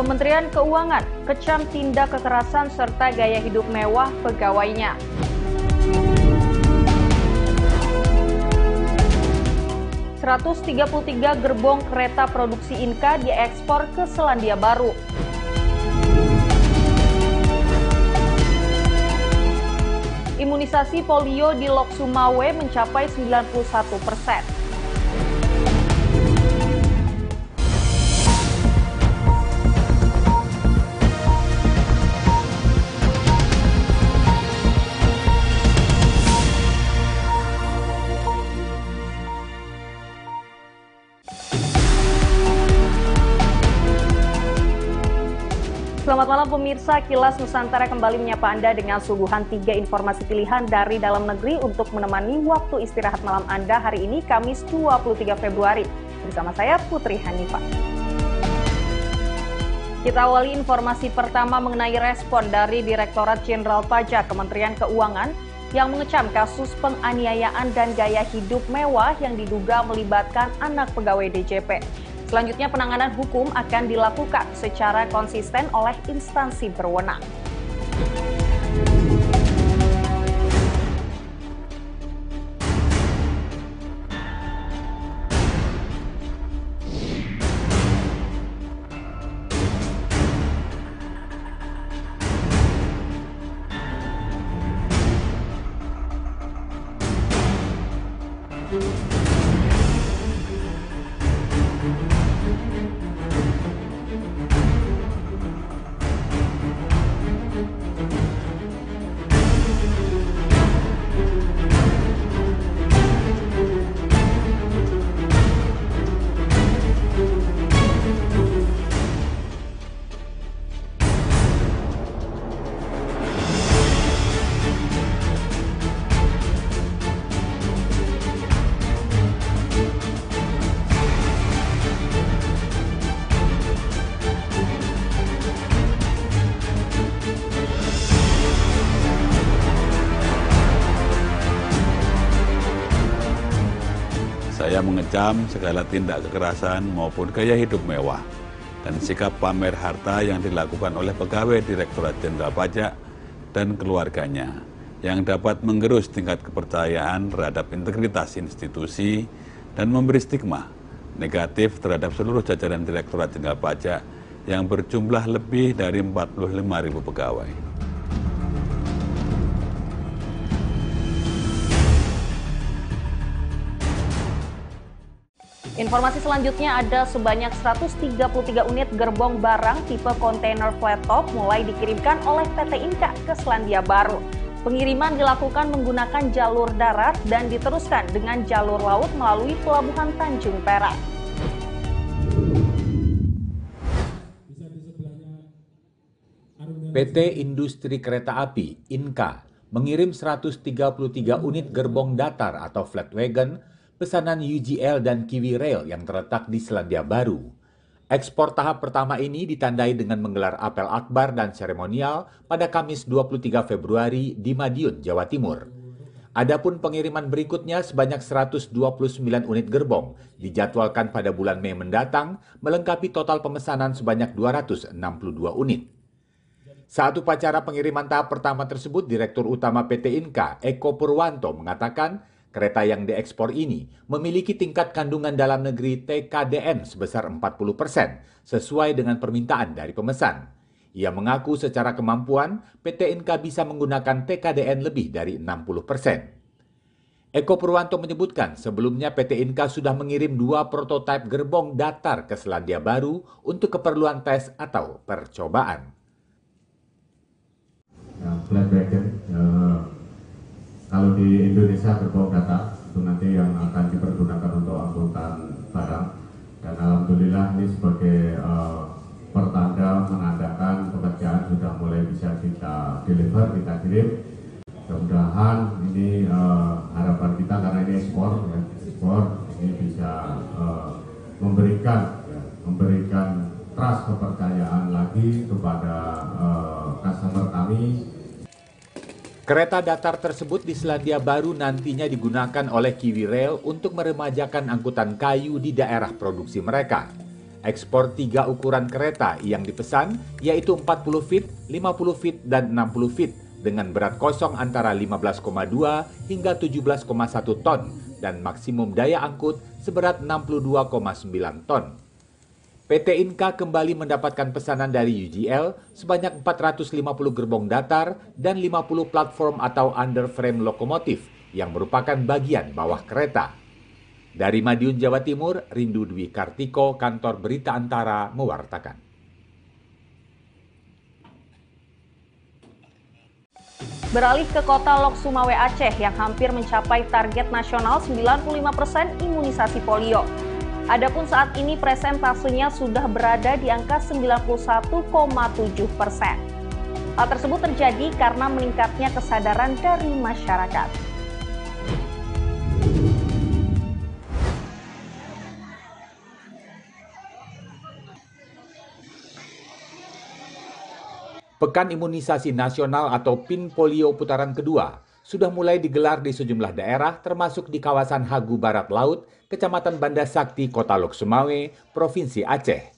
Kementerian Keuangan kecam tindak kekerasan serta gaya hidup mewah pegawainya. ...133 gerbong kereta produksi Inka diekspor ke Selandia Baru. Imunisasi polio di Lok Sumawe mencapai 91%. Selamat malam pemirsa, Kilas Nusantara kembali menyapa Anda dengan suguhan 3 informasi pilihan dari dalam negeri untuk menemani waktu istirahat malam Anda hari ini, Kamis 23 Februari. Bersama saya, Putri Hanifah. Kita awali informasi pertama mengenai respon dari Direktorat Jenderal Pajak Kementerian Keuangan yang mengecam kasus penganiayaan dan gaya hidup mewah yang diduga melibatkan anak pegawai DJP. Selanjutnya penanganan hukum akan dilakukan secara konsisten oleh instansi berwenang. Saya mengecam segala tindak kekerasan maupun gaya hidup mewah dan sikap pamer harta yang dilakukan oleh pegawai Direktorat Jenderal Pajak dan keluarganya yang dapat menggerus tingkat kepercayaan terhadap integritas institusi dan memberi stigma negatif terhadap seluruh jajaran Direktorat Jenderal Pajak yang berjumlah lebih dari 45.000 pegawai. Informasi selanjutnya ada sebanyak 133 unit gerbong barang tipe kontainer flat top mulai dikirimkan oleh PT Inka ke Selandia Baru. Pengiriman dilakukan menggunakan jalur darat dan diteruskan dengan jalur laut melalui Pelabuhan Tanjung Perak. PT Industri Kereta Api Inka mengirim 133 unit gerbong datar atau flat wagon pesanan UGL dan Kiwi Rail yang terletak di Selandia Baru. Ekspor tahap pertama ini ditandai dengan menggelar apel akbar dan seremonial pada Kamis 23 Februari di Madiun, Jawa Timur. Adapun pengiriman berikutnya sebanyak 129 unit gerbong dijadwalkan pada bulan Mei mendatang, melengkapi total pemesanan sebanyak 262 unit. Saat upacara pengiriman tahap pertama tersebut, Direktur Utama PT Inka, Eko Purwanto, mengatakan kereta yang diekspor ini memiliki tingkat kandungan dalam negeri TKDN sebesar 40%, sesuai dengan permintaan dari pemesan. Ia mengaku secara kemampuan, PT Inka bisa menggunakan TKDN lebih dari 60%. Eko Purwanto menyebutkan sebelumnya PT Inka sudah mengirim 2 prototipe gerbong datar ke Selandia Baru untuk keperluan tes atau percobaan. Flat wagon, kalau di Indonesia gerbong datar itu nanti yang akan dipergunakan untuk angkutan barang, dan alhamdulillah ini sebagai pertanda menandakan pekerjaan sudah mulai bisa kita deliver, kita kirim. Mudah-mudahan ini harapan kita karena ini ekspor ini bisa memberikan trust kepercayaan lagi kepada customer kami. Kereta datar tersebut di Selandia Baru nantinya digunakan oleh Kiwi Rail untuk meremajakan angkutan kayu di daerah produksi mereka. ekspor 3 ukuran kereta yang dipesan, yaitu 40 feet, 50 feet, dan 60 feet, dengan berat kosong antara 15,2 hingga 17,1 ton dan maksimum daya angkut seberat 62,9 ton. PT Inka kembali mendapatkan pesanan dari UGL sebanyak 450 gerbong datar dan 50 platform atau underframe lokomotif yang merupakan bagian bawah kereta. Dari Madiun, Jawa Timur, Rindu Dwi Kartiko, Kantor Berita Antara, mewartakan. Beralih ke kota Lok Sumawe, Aceh yang hampir mencapai target nasional 95% imunisasi polio. Adapun saat ini presentasenya sudah berada di angka 91,7%. Hal tersebut terjadi karena meningkatnya kesadaran dari masyarakat. Pekan Imunisasi Nasional atau PIN Polio putaran kedua sudah mulai digelar di sejumlah daerah termasuk di kawasan Hagu Barat Laut, Kecamatan Banda Sakti, Kota Lok Sumawe, Provinsi Aceh.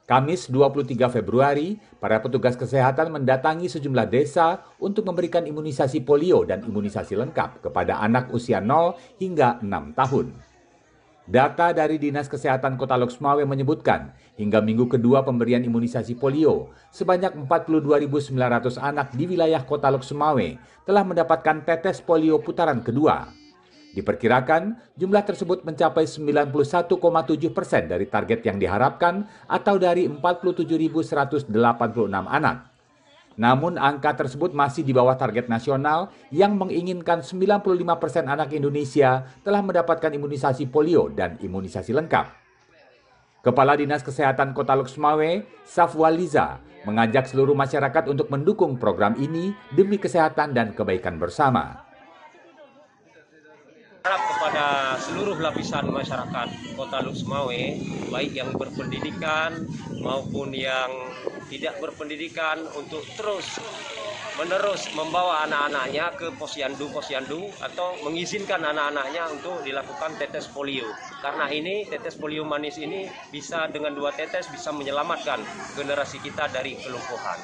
Kamis 23 Februari, para petugas kesehatan mendatangi sejumlah desa untuk memberikan imunisasi polio dan imunisasi lengkap kepada anak usia 0 hingga 6 tahun. Data dari Dinas Kesehatan Kota Lok Sumawe menyebutkan, hingga minggu kedua pemberian imunisasi polio, sebanyak 42.900 anak di wilayah Kota Lok Sumawe telah mendapatkan tetes polio putaran kedua. Diperkirakan, jumlah tersebut mencapai 91,7% dari target yang diharapkan atau dari 47.186 anak. Namun angka tersebut masih di bawah target nasional yang menginginkan 95% anak Indonesia telah mendapatkan imunisasi polio dan imunisasi lengkap. Kepala Dinas Kesehatan Kota Lok Sumawe, Safwaliza, mengajak seluruh masyarakat untuk mendukung program ini demi kesehatan dan kebaikan bersama. Harap kepada seluruh lapisan masyarakat Kota Lok Sumawe, baik yang berpendidikan maupun yang tidak berpendidikan, untuk terus-menerus membawa anak-anaknya ke posyandu atau mengizinkan anak-anaknya untuk dilakukan tetes polio. Karena ini tetes polio manis ini bisa dengan 2 tetes bisa menyelamatkan generasi kita dari kelumpuhan.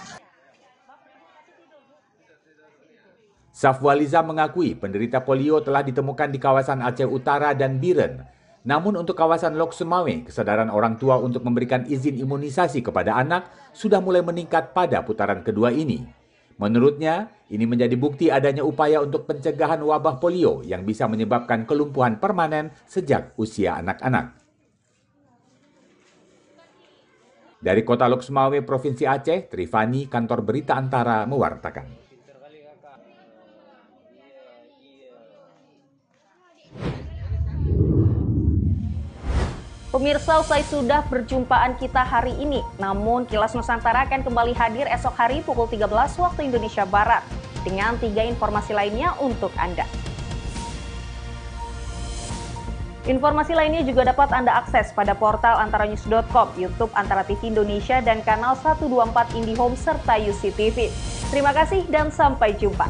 Safwaliza mengakui penderita polio telah ditemukan di kawasan Aceh Utara dan Biren. Namun untuk kawasan Lok Sumawe, kesadaran orang tua untuk memberikan izin imunisasi kepada anak sudah mulai meningkat pada putaran kedua ini. Menurutnya, ini menjadi bukti adanya upaya untuk pencegahan wabah polio yang bisa menyebabkan kelumpuhan permanen sejak usia anak-anak. Dari Kota Lok Sumawe, Provinsi Aceh, Trifani, Kantor Berita Antara, mewartakan. Pemirsa, usai sudah perjumpaan kita hari ini, namun Kilas Nusantara akan kembali hadir esok hari pukul 13 waktu Indonesia Barat dengan 3 informasi lainnya untuk Anda. Informasi lainnya juga dapat Anda akses pada portal antaranews.com, YouTube Antara TV Indonesia, dan kanal 124 IndiHome serta UC TV. Terima kasih dan sampai jumpa.